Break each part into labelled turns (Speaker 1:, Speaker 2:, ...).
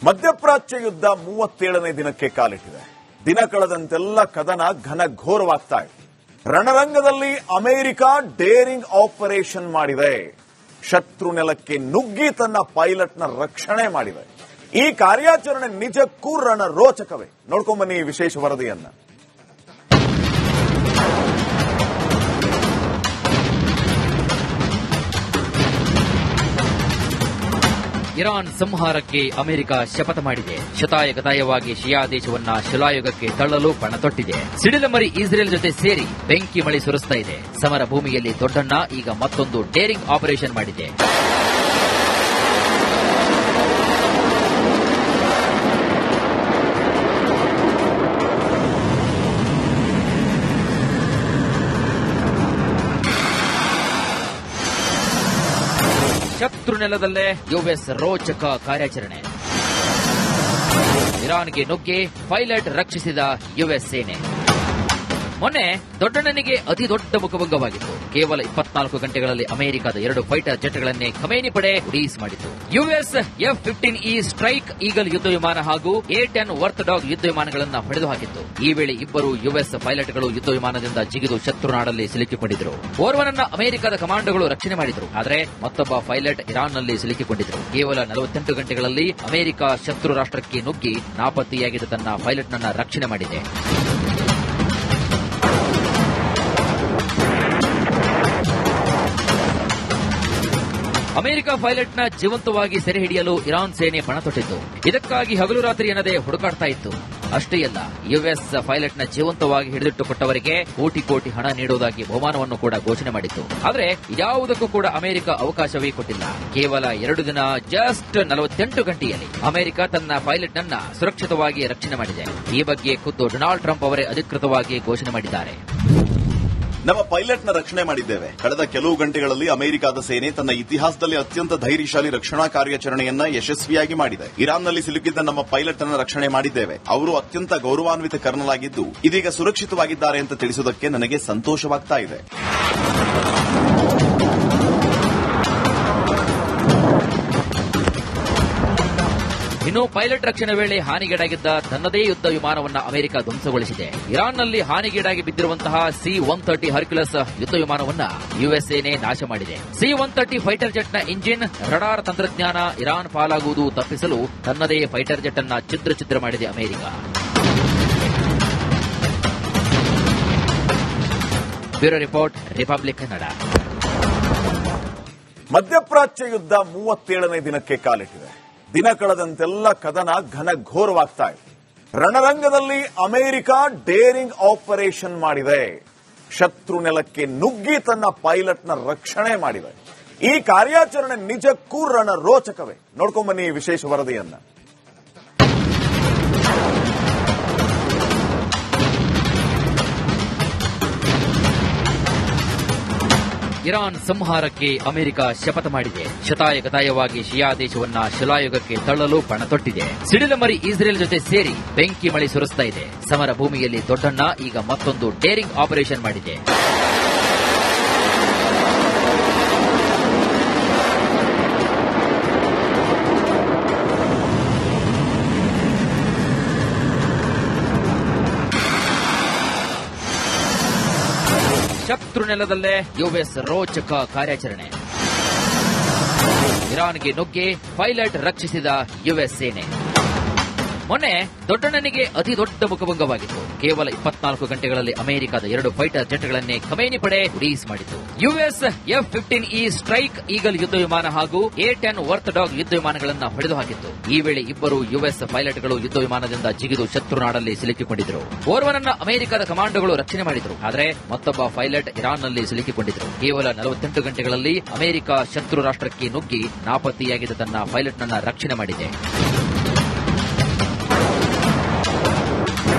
Speaker 1: ಮಧ್ಯಪ್ರಾಚ್ಯ ಯುದ್ಧ 37ನೇ ದಿನಕ್ಕೆ ಕಾಲಿಟ್ಟಿದೆ. ದಿನ ಕಳೆದಂತೆಲ್ಲ ಕದನ ಘನಘೋರವಾಗ್ತಾ ಇದೆ. ರಣರಂಗದಲ್ಲಿ ಅಮೆರಿಕ ಡೇರಿಂಗ್ ಆಪರೇಷನ್ ಮಾಡಿದೆ. ಶತ್ರು ನೆಲಕ್ಕೆ ನುಗ್ಗಿ ತನ್ನ ಪೈಲಟ್ನ ರಕ್ಷಣೆ ಮಾಡಿದೆ. ಈ ಕಾರ್ಯಾಚರಣೆ ನಿಜಕ್ಕೂ ರಣರೋಚಕವೇ. ನೋಡ್ಕೊಂಬನ್ನಿ ಈ ವಿಶೇಷ ವರದಿಯನ್ನ.
Speaker 2: ಇರಾನ್ ಸಂಹಾರಕ್ಕೆ ಅಮೆರಿಕ ಶಪಥ ಮಾಡಿದೆ. ಶತಾಯಗತಾಯವಾಗಿ ಶಿಯಾ ದೇಶವನ್ನ ಶಿಲಾಯುಗಕ್ಕೆ ತಳ್ಳಲು ಪಣ ತೊಟ್ಟಿದೆ. ಸಿಡಿಲಮರಿ ಇಸ್ರೇಲ್ ಜೊತೆ ಸೇರಿ ಬೆಂಕಿ ಮಳೆ ಸುರಿಸ್ತಾ ಇದೆ. ಸಮರ ಭೂಮಿಯಲ್ಲಿ ದೊಡ್ಡಣ್ಣ ಈಗ ಮತ್ತೊಂದು ಡೇರಿಂಗ್ ಆಪರೇಷನ್ ಮಾಡಿದೆ. ಶತ್ರು ನೆಲದಲ್ಲೇ ಯುಎಸ್ ರೋಚಕ ಕಾರ್ಯಾಚರಣೆ. ಇರಾನ್ಗೆ ನುಗ್ಗಿ ಪೈಲಟ್ ರಕ್ಷಿಸಿದ ಯುಎಸ್ ಸೇನೆ. ಮೊನ್ನೆ ದೊಡ್ಡಣ್ಣನಿಗೆ ಅತಿ ದೊಡ್ಡ ಮುಖಭಂಗವಾಗಿತ್ತು. ಕೇವಲ 24 ಗಂಟೆಗಳಲ್ಲಿ ಅಮೆರಿಕದ 2 ಫೈಟರ್ ಜೆಟ್ಗಳನ್ನೇ ಖಮೇನಿ ಪಡೆ ರಿಲೀಸ್ ಮಾಡಿತು. ಯುಎಸ್ F-15E ಸ್ಟ್ರೈಕ್ ಈಗಲ್ ಯುದ್ಧ ವಿಮಾನ ಹಾಗೂ A-10 ವರ್ತ್ ಡಾಗ್ ಯುದ್ಧ ವಿಮಾನಗಳನ್ನು ಹೊಡೆದು ಹಾಕಿತ್ತು. ಈ ವೇಳೆ ಇಬ್ಬರು ಯುಎಸ್ ಪೈಲಟ್ಗಳು ಯುದ್ಧ ವಿಮಾನದಿಂದ ಜಿಗಿದು ಶತ್ರು ನಾಡಲ್ಲಿ ಸಿಲುಕಿಕೊಂಡಿದ್ದರು. ಓರ್ವನನ್ನ ಅಮೆರಿಕದ ಕಮಾಂಡೋಗಳು ರಕ್ಷಣೆ ಮಾಡಿದರು. ಆದರೆ ಮತ್ತೊಬ್ಬ ಪೈಲಟ್ ಇರಾನ್ನಲ್ಲಿ ಸಿಲುಕಿಕೊಂಡಿದ್ದರು. ಕೇವಲ 48 ಗಂಟೆಗಳಲ್ಲಿ ಅಮೆರಿಕ ಶತ್ರು ರಾಷ್ಟ್ರಕ್ಕೆ ನುಗ್ಗಿ ನಾಪತ್ತೆಯಾಗಿದ್ದ ತನ್ನ ಪೈಲಟ್ನನ್ನ ರಕ್ಷಣೆ ಮಾಡಿದೆ. ಅಮೆರಿಕ ಪೈಲಟ್ನ ಜೀವಂತವಾಗಿ ಸೆರೆ ಹಿಡಿಯಲು ಇರಾನ್ ಸೇನೆ ಪಣ ತೊಟ್ಟಿತ್ತು. ಇದಕ್ಕಾಗಿ ಹಗಲು ರಾತ್ರಿ ಎನ್ನದೆ ಹುಡುಕಾಡ್ತಾ ಇತ್ತು. ಅಷ್ಟೇ ಅಲ್ಲ, ಯುಎಸ್ ಪೈಲಟ್ನ ಜೀವಂತವಾಗಿ ಹಿಡಿದಿಟ್ಟುಕೊಟ್ಟವರಿಗೆ ಕೋಟಿ ಕೋಟಿ ಹಣ ನೀಡುವುದಾಗಿ ಬಹುಮಾನವನ್ನು ಕೂಡ ಘೋಷಣೆ ಮಾಡಿತ್ತು. ಆದರೆ ಯಾವುದಕ್ಕೂ ಕೂಡ ಅಮೆರಿಕ ಅವಕಾಶವೇ ಕೊಟ್ಟಿಲ್ಲ. ಕೇವಲ 2 ದಿನ, ಜಸ್ಟ್ 48 ಗಂಟೆಯಲ್ಲಿ ಅಮೆರಿಕ ತನ್ನ ಪೈಲಟ್ನನ್ನ ಸುರಕ್ಷಿತವಾಗಿ ರಕ್ಷಣೆ ಮಾಡಿದೆ. ಈ ಬಗ್ಗೆ ಖುದ್ದು ಡೊನಾಲ್ಡ್ ಟ್ರಂಪ್ ಅವರೇ ಅಧಿಕೃತವಾಗಿ ಘೋಷಣೆ ಮಾಡಿದ್ದಾರೆ.
Speaker 1: ನಮ್ಮ ಪೈಲಟ್ನ ರಕ್ಷಣೆ ಮಾಡಿದ್ದೇವೆ. ಕಳೆದ ಕೆಲವು ಗಂಟೆಗಳಲ್ಲಿ ಅಮೆರಿಕದ ಸೇನೆ ತನ್ನ ಇತಿಹಾಸದಲ್ಲಿ ಅತ್ಯಂತ ಧೈರ್ಯಶಾಲಿ ರಕ್ಷಣಾ ಕಾರ್ಯಾಚರಣೆಯನ್ನ ಯಶಸ್ವಿಯಾಗಿ ಮಾಡಿದೆ. ಇರಾನ್ನಲ್ಲಿ ಸಿಲುಕಿದ್ದ ನಮ್ಮ ಪೈಲಟ್ ಅನ್ನು ರಕ್ಷಣೆ ಮಾಡಿದ್ದೇವೆ. ಅವರು ಅತ್ಯಂತ ಗೌರವಾನ್ವಿತ ಕರ್ನಲ್ ಆಗಿದ್ದು ಇದೀಗ ಸುರಕ್ಷಿತವಾಗಿದ್ದಾರೆ ಅಂತ ತಿಳಿಸುವುದಕ್ಕೆ ನನಗೆ ಸಂತೋಷವಾಗ್ತಾ ಇದೆ.
Speaker 2: ಇನ್ನು ಪೈಲಟ್ ರಕ್ಷಣೆ ವೇಳೆ ಹಾನಿಗೀಡಾಗಿದ್ದ ತನ್ನದೇ ಯುದ್ಧ ವಿಮಾನವನ್ನು ಅಮೆರಿಕ ಧ್ವಂಸಗೊಳಿಸಿದೆ. ಇರಾನ್ನಲ್ಲಿ ಹಾನಿಗೀಡಾಗಿ ಬಿದ್ದಿರುವಂತಹ C-130 ಹರ್ಕ್ಯುಲಸ್ ಯುದ್ಧ ವಿಮಾನವನ್ನು ಯುಎಸ್ ಸೇನೆ ನಾಶ ಮಾಡಿದೆ. C-130 ಫೈಟರ್ ಜೆಟ್ನ ಇಂಜಿನ್, ರಡಾರ್ ತಂತ್ರಜ್ಞಾನ ಇರಾನ್ ಪಾಲಾಗುವುದು ತಪ್ಪಿಸಲು ತನ್ನದೇ ಫೈಟರ್ ಜೆಟ್ ಅನ್ನ ಛಿದ್ರ ಮಾಡಿದೆ America. Bureau report, republic Kannada.
Speaker 1: ಮಧ್ಯಪ್ರಾಚ್ಯ ಯುದ್ಧ 37ನೇ ದಿನಕ್ಕೆ ಕಾಲಿಟ್ಟಿದೆ. ದಿನ ಕಳೆದಂತೆಲ್ಲ ಕದನ ಘನಘೋರವಾಗ್ತಾ ಇದೆ. ರಣರಂಗದಲ್ಲಿ ಅಮೆರಿಕ ಡೇರಿಂಗ್ ಆಪರೇಷನ್ ಮಾಡಿದೆ. ಶತ್ರು ನೆಲಕ್ಕೆ ನುಗ್ಗಿ ತನ್ನ ಪೈಲಟ್ನ ರಕ್ಷಣೆ ಮಾಡಿದೆ. ಈ ಕಾರ್ಯಾಚರಣೆ ನಿಜಕ್ಕೂ ರಣರೋಚಕವೇ. ನೋಡ್ಕೊಂಬನ್ನಿ ಈ ವಿಶೇಷ ವರದಿಯನ್ನ.
Speaker 2: ಇರಾನ್ ಸಂಹಾರಕ್ಕೆ ಅಮೆರಿಕ ಶಪಥ ಮಾಡಿದೆ. ಶತಾಯಗತಾಯವಾಗಿ ಶಿಯಾ ದೇಶವನ್ನ ಶಿಲಾಯುಗಕ್ಕೆ ತಳ್ಳಲು ಪಣ ತೊಟ್ಟಿದೆ. ಸಿಡಿಲಮರಿ ಇಸ್ರೇಲ್ ಜೊತೆ ಸೇರಿ ಬೆಂಕಿ ಮಳೆ ಸುರಿಸ್ತಾ ಇದೆ. ಸಮರ ಭೂಮಿಯಲ್ಲಿ ದೊಡ್ಡಣ್ಣ ಈಗ ಮತ್ತೊಂದು ಡೇರಿಂಗ್ ಆಪರೇಷನ್ ಮಾಡಿದೆ. ಶತ್ರು ನೆಲದಲ್ಲೇ ಯುಎಸ್ ರೋಚಕ ಕಾರ್ಯಾಚರಣೆ. ಇರಾನ್ಗೆ ನುಗ್ಗಿ ಪೈಲಟ್ ರಕ್ಷಿಸಿದ ಯುಎಸ್ ಸೇನೆ. ಮೊನ್ನೆ ದೊಡ್ಡಣ್ಣನಿಗೆ ಅತಿ ದೊಡ್ಡ ಮುಖಭಂಗವಾಗಿತ್ತು. ಕೇವಲ 24 ಗಂಟೆಗಳಲ್ಲಿ ಅಮೆರಿಕದ 2 ಫೈಟರ್ ಜೆಟ್ಗಳನ್ನೇ ಖಮೇನಿ ಪಡೆ ರಿಲೀಸ್ ಮಾಡಿತು. ಯುಎಸ್ F-15E ಸ್ಟ್ರೈಕ್ ಈಗಲ್ ಯುದ್ಧ ವಿಮಾನ ಹಾಗೂ A-10 ವರ್ತ್ ಡಾಗ್ ಯುದ್ಧ ವಿಮಾನಗಳನ್ನು ಹೊಡೆದು ಹಾಕಿತ್ತು. ಈ ವೇಳೆ ಇಬ್ಬರು ಯುಎಸ್ ಪೈಲಟ್ಗಳು ಯುದ್ಧ ವಿಮಾನದಿಂದ ಜಿಗಿದು ಶತ್ರು ನಾಡಲ್ಲಿ ಸಿಲುಕಿಕೊಂಡಿದ್ದರು. ಓರ್ವನನ್ನ ಅಮೆರಿಕದ ಕಮಾಂಡೋಗಳು ರಕ್ಷಣೆ ಮಾಡಿದರು. ಆದರೆ ಮತ್ತೊಬ್ಬ ಪೈಲಟ್ ಇರಾನ್ನಲ್ಲಿ ಸಿಲುಕಿಕೊಂಡಿದ್ದರು. ಕೇವಲ 48 ಗಂಟೆಗಳಲ್ಲಿ ಅಮೆರಿಕ ಶತ್ರು ರಾಷ್ಟ್ರಕ್ಕೆ ನುಗ್ಗಿ ನಾಪತ್ತೆಯಾಗಿದ್ದ ತನ್ನ ಪೈಲಟ್ನನ್ನ ರಕ್ಷಣೆ ಮಾಡಿದೆ.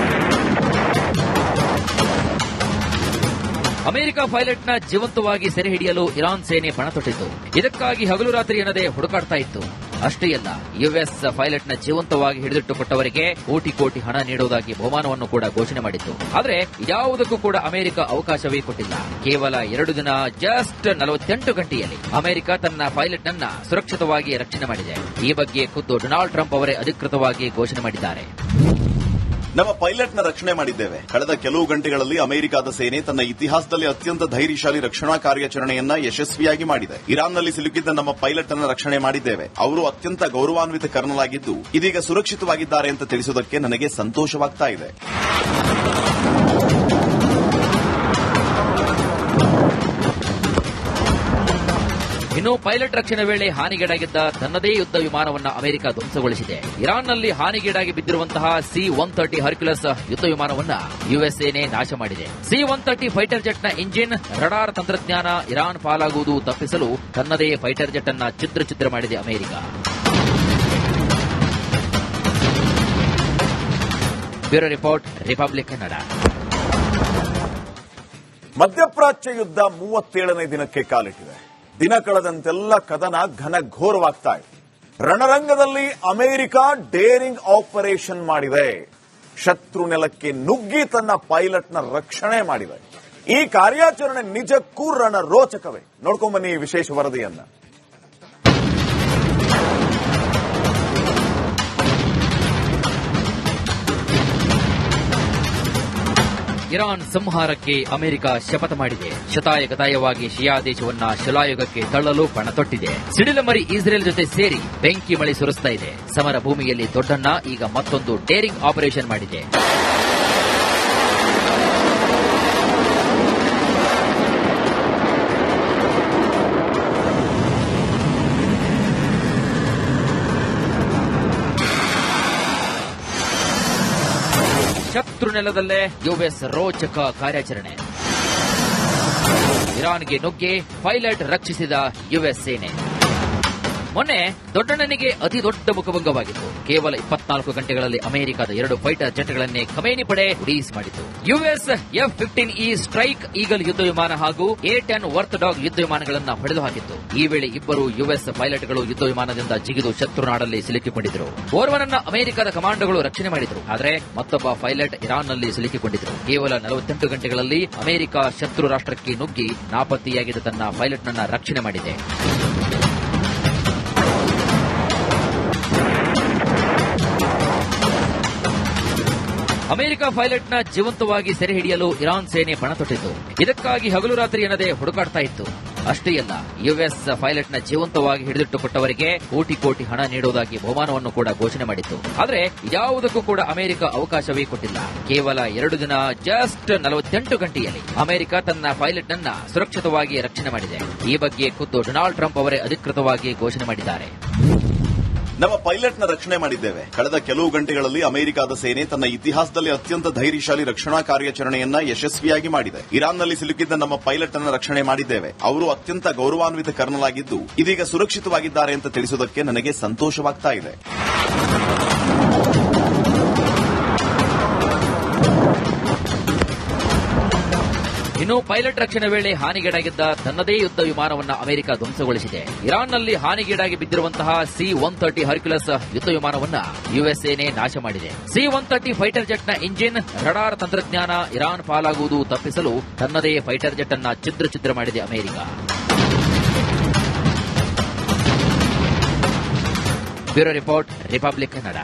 Speaker 2: ಅಮೆರಿಕ ಪೈಲಟ್ನ ಜೀವಂತವಾಗಿ ಸೆರೆ ಹಿಡಿಯಲು ಇರಾನ್ ಸೇನೆ ಪಣ ತೊಟ್ಟಿತ್ತು. ಇದಕ್ಕಾಗಿ ಹಗಲು ರಾತ್ರಿ ಎನ್ನದೆ ಹುಡುಕಾಡ್ತಾ ಇತ್ತು. ಅಷ್ಟೇ ಅಲ್ಲ, ಯುಎಸ್ ಪೈಲಟ್ನ ಜೀವಂತವಾಗಿ ಹಿಡಿದಿಟ್ಟುಕೊಟ್ಟವರಿಗೆ ಕೋಟಿ ಕೋಟಿ ಹಣ ನೀಡುವುದಾಗಿ ಬಹುಮಾನವನ್ನು ಕೂಡ ಘೋಷಣೆ ಮಾಡಿತ್ತು. ಆದರೆ ಯಾವುದಕ್ಕೂ ಕೂಡ ಅಮೆರಿಕ ಅವಕಾಶವೇ ಕೊಟ್ಟಿಲ್ಲ. ಕೇವಲ 2 ದಿನ, ಜಸ್ಟ್ 48 ಗಂಟೆಯಲ್ಲಿ ಅಮೆರಿಕ ತನ್ನ ಪೈಲಟ್ ಅನ್ನ ಸುರಕ್ಷಿತವಾಗಿ ರಕ್ಷಣೆ ಮಾಡಿದೆ. ಈ ಬಗ್ಗೆ ಖುದ್ದು ಡೊನಾಲ್ಡ್ ಟ್ರಂಪ್ ಅವರೇ ಅಧಿಕೃತವಾಗಿ ಘೋಷಣೆ ಮಾಡಿದ್ದಾರೆ.
Speaker 3: ನಮ್ಮ ಪೈಲಟ್ ನ ರಕ್ಷಣೆ ಮಾಡಿದ್ದೇವೆ. ಕಳೆದ ಕೆಲವು ಗಂಟೆಗಳಲ್ಲಿ ಅಮೆರಿಕದ ಸೇನೆ ತನ್ನ ಇತಿಹಾಸದಲ್ಲಿ ಅತ್ಯಂತ ಧೈರ್ಯಶಾಲಿ ರಕ್ಷಣಾ ಕಾರ್ಯಾಚರಣೆಯನ್ನ ಯಶಸ್ವಿಯಾಗಿ ಮಾಡಿದೆ. ಇರಾನ್ನಲ್ಲಿ ಸಿಲುಕಿದ್ದ ನಮ್ಮ ಪೈಲಟ್ ಅನ್ನ ರಕ್ಷಣೆ ಮಾಡಿದ್ದೇವೆ. ಅವರು ಅತ್ಯಂತ ಗೌರವಾನ್ವಿತ ಕರ್ನಲ್ ಆಗಿದ್ದು ಇದೀಗ ಸುರಕ್ಷಿತವಾಗಿದ್ದಾರೆ ಅಂತ ತಿಳಿಸುವುದಕ್ಕೆ ನನಗೆ ಸಂತೋಷವಾಗ್ತಾ ಇದೆ.
Speaker 2: ಇನ್ನು ಪೈಲಟ್ ರಕ್ಷಣೆ ವೇಳೆ ಹಾನಿಗೀಡಾಗಿದ್ದ ತನ್ನದೇ ಯುದ್ಧ ವಿಮಾನವನ್ನು ಅಮೆರಿಕ ಧ್ವಂಸಗೊಳಿಸಿದೆ. ಇರಾನ್ನಲ್ಲಿ ಹಾನಿಗೀಡಾಗಿ ಬಿದ್ದಿರುವಂತಹ C-130 ಹರ್ಕ್ಯುಲಸ್ ಯುದ್ಧ ವಿಮಾನವನ್ನು ಯುಎಸ್ ಸೇನೆ ನಾಶ ಮಾಡಿದೆ. C-130 ಫೈಟರ್ ಜೆಟ್ನ ಇಂಜಿನ್, ರಡಾರ್ ತಂತ್ರಜ್ಞಾನ ಇರಾನ್ ಪಾಲಾಗುವುದು ತಪ್ಪಿಸಲು ತನ್ನದೇ ಫೈಟರ್ ಜೆಟ್ ಅನ್ನ ಛಿದ್ರ ಮಾಡಿದೆ America. Bureau report, republic Kannada.
Speaker 1: ಮಧ್ಯಪ್ರಾಚ್ಯ ಯುದ್ಧ 37ನೇ ದಿನಕ್ಕೆ ಕಾಲಿಟ್ಟಿದೆ. ದಿನ ಕಳೆದಂತೆಲ್ಲ ಕದನ ಘನಘೋರವಾಗ್ತಾ ಇದೆ. ರಣರಂಗದಲ್ಲಿ ಅಮೆರಿಕ ಡೇರಿಂಗ್ ಆಪರೇಷನ್ ಮಾಡಿದೆ. ಶತ್ರು ನೆಲಕ್ಕೆ ನುಗ್ಗಿ ತನ್ನ ಪೈಲಟ್ನ ರಕ್ಷಣೆ ಮಾಡಿದೆ. ಈ ಕಾರ್ಯಾಚರಣೆ ನಿಜಕ್ಕೂ ರಣರೋಚಕವೇ. ನೋಡ್ಕೊಂಬನ್ನಿ ಈ ವಿಶೇಷ ವರದಿಯನ್ನ.
Speaker 2: ಇರಾನ್ ಸಂಹಾರಕ್ಕೆ ಅಮೆರಿಕ ಶಪಥ ಮಾಡಿದೆ. ಶತಾಯಗತಾಯವಾಗಿ ಶಿಯಾ ದೇಶವನ್ನ ಶಿಲಾಯುಗಕ್ಕೆ ತಳ್ಳಲು ಪಣ ತೊಟ್ಟಿದೆ. ಸಿಡಿಲಮರಿ ಇಸ್ರೇಲ್ ಜೊತೆ ಸೇರಿ ಬೆಂಕಿ ಮಳೆ ಸುರಿಸ್ತಾ ಇದೆ. ಸಮರ ಭೂಮಿಯಲ್ಲಿ ದೊಡ್ಡಣ್ಣ ಈಗ ಮತ್ತೊಂದು ಡೇರಿಂಗ್ ಆಪರೇಷನ್ ಮಾಡಿದೆ. ಶತ್ರು ನೆಲದಲ್ಲೇ ಯುಎಸ್ ರೋಚಕ ಕಾರ್ಯಾಚರಣೆ. ಇರಾನ್ಗೆ ನುಗ್ಗಿ ಪೈಲಟ್ ರಕ್ಷಿಸಿದ ಯುಎಸ್ ಸೇನೆ. ಮೊನ್ನೆ ದೊಡ್ಡಣ್ಣನಿಗೆ ಅತಿ ದೊಡ್ಡ ಮುಖಭಂಗವಾಗಿತ್ತು. ಕೇವಲ 24 ಗಂಟೆಗಳಲ್ಲಿ ಅಮೆರಿಕದ 2 ಫೈಟರ್ ಜೆಟ್ಗಳನ್ನೇ ಖಮೇನಿ ಪಡೆ ರಿಲೀಸ್ ಮಾಡಿತು. ಯುಎಸ್ F-15E ಸ್ಟ್ರೈಕ್ ಈಗಲ್ ಯುದ್ಧ ವಿಮಾನ ಹಾಗೂ A-10 ವರ್ತ್ ಡಾಗ್ ಯುದ್ಧ ವಿಮಾನಗಳನ್ನು ಹೊಡೆದು ಹಾಕಿತ್ತು. ಈ ವೇಳೆ ಇಬ್ಬರು ಯುಎಸ್ ಪೈಲಟ್ಗಳು ಯುದ್ಧ ವಿಮಾನದಿಂದ ಜಿಗಿದು ಶತ್ರು ನಾಡಲ್ಲಿ ಸಿಲುಕಿಕೊಂಡಿದ್ದರು. ಓರ್ವನನ್ನ ಅಮೆರಿಕದ ಕಮಾಂಡೋಗಳು ರಕ್ಷಣೆ ಮಾಡಿದ್ರು. ಆದರೆ ಮತ್ತೊಬ್ಬ ಪೈಲಟ್ ಇರಾನ್ನಲ್ಲಿ ಸಿಲುಕಿಕೊಂಡಿದ್ರು. ಕೇವಲ 48 ಗಂಟೆಗಳಲ್ಲಿ ಅಮೆರಿಕ ಶತ್ರು ರಾಷ್ಟ್ರಕ್ಕೆ ನುಗ್ಗಿ ನಾಪತ್ತೆಯಾಗಿದ್ದ ತನ್ನ ಪೈಲಟ್ನನ್ನ ರಕ್ಷಣೆ ಮಾಡಿದೆ. ಅಮೆರಿಕ ಪೈಲಟ್ನ ಜೀವಂತವಾಗಿ ಸೆರೆ ಹಿಡಿಯಲು ಇರಾನ್ ಸೇನೆ ಪಣ ತೊಟ್ಟಿತ್ತು. ಇದಕ್ಕಾಗಿ ಹಗಲು ರಾತ್ರಿ ಎನ್ನದೆ ಹುಡುಕಾಡ್ತಾ ಇತ್ತು. ಅಷ್ಟೇ ಅಲ್ಲ, ಯುಎಸ್ ಪೈಲಟ್ನ ಜೀವಂತವಾಗಿ ಹಿಡಿದಿಟ್ಟುಕೊಟ್ಟವರಿಗೆ ಕೋಟಿ ಕೋಟಿ ಹಣ ನೀಡುವುದಾಗಿ ಬಹುಮಾನವನ್ನು ಕೂಡ ಘೋಷಣೆ ಮಾಡಿತ್ತು. ಆದರೆ ಯಾವುದಕ್ಕೂ ಕೂಡ ಅಮೆರಿಕ ಅವಕಾಶವೇ ಕೊಟ್ಟಿಲ್ಲ. ಕೇವಲ 2 ದಿನ, ಜಸ್ಟ್ 48 ಗಂಟೆಯಲ್ಲಿ ಅಮೆರಿಕ ತನ್ನ ಪೈಲಟ್ ಅನ್ನ ಸುರಕ್ಷಿತವಾಗಿ ರಕ್ಷಣೆ ಮಾಡಿದೆ. ಈ ಬಗ್ಗೆ ಖುದ್ದು ಡೊನಾಲ್ಡ್ ಟ್ರಂಪ್ ಅವರೇ ಅಧಿಕೃತವಾಗಿ ಘೋಷಣೆ ಮಾಡಿದ್ದಾರೆ.
Speaker 3: ನಮ್ಮ ಪೈಲಟ್ ನ ರಕ್ಷಣೆ ಮಾಡಿದ್ದೇವೆ. ಕಳೆದ ಕೆಲವು ಗಂಟೆಗಳಲ್ಲಿ ಅಮೆರಿಕದ ಸೇನೆ ತನ್ನ ಇತಿಹಾಸದಲ್ಲಿ ಅತ್ಯಂತ ಧೈರ್ಯಶಾಲಿ ರಕ್ಷಣಾ ಕಾರ್ಯಾಚರಣೆಯನ್ನ ಯಶಸ್ವಿಯಾಗಿ ಮಾಡಿದೆ. ಇರಾನ್ನಲ್ಲಿ ಸಿಲುಕಿದ್ದ ನಮ್ಮ ಪೈಲಟ್ ಅನ್ನ ರಕ್ಷಣೆ ಮಾಡಿದ್ದೇವೆ. ಅವರು ಅತ್ಯಂತ ಗೌರವಾನ್ವಿತ ಕರ್ನಲ್ ಆಗಿದ್ದು ಇದೀಗ ಸುರಕ್ಷಿತವಾಗಿದ್ದಾರೆ ಅಂತ ತಿಳಿಸುವುದಕ್ಕೆ ನನಗೆ ಸಂತೋಷವಾಗ್ತಾ ಇದೆ.
Speaker 2: ಇನ್ನು ಪೈಲಟ್ ರಕ್ಷಣೆ ವೇಳೆ ಹಾನಿಗೀಡಾಗಿದ್ದ ತನ್ನದೇ ಯುದ್ಧ ವಿಮಾನವನ್ನು ಅಮೆರಿಕ ಧ್ವಂಸಗೊಳಿಸಿದೆ. ಇರಾನ್ನಲ್ಲಿ ಹಾನಿಗೀಡಾಗಿ ಬಿದ್ದಿರುವಂತಹ C-130 ಹರ್ಕ್ಯುಲಸ್ ಯುದ್ಧ ವಿಮಾನವನ್ನು ಯುಎಸ್ ಸೇನೆ ನಾಶ ಮಾಡಿದೆ. C-130 ಫೈಟರ್ ಜೆಟ್ನ ಇಂಜಿನ್, ರಡಾರ್ ತಂತ್ರಜ್ಞಾನ ಇರಾನ್ ಪಾಲಾಗುವುದು ತಪ್ಪಿಸಲು ತನ್ನದೇ ಫೈಟರ್ ಜೆಟ್ ಅನ್ನ ಛಿದ್ರ ಮಾಡಿದೆ America. Bureau report, republic Kannada.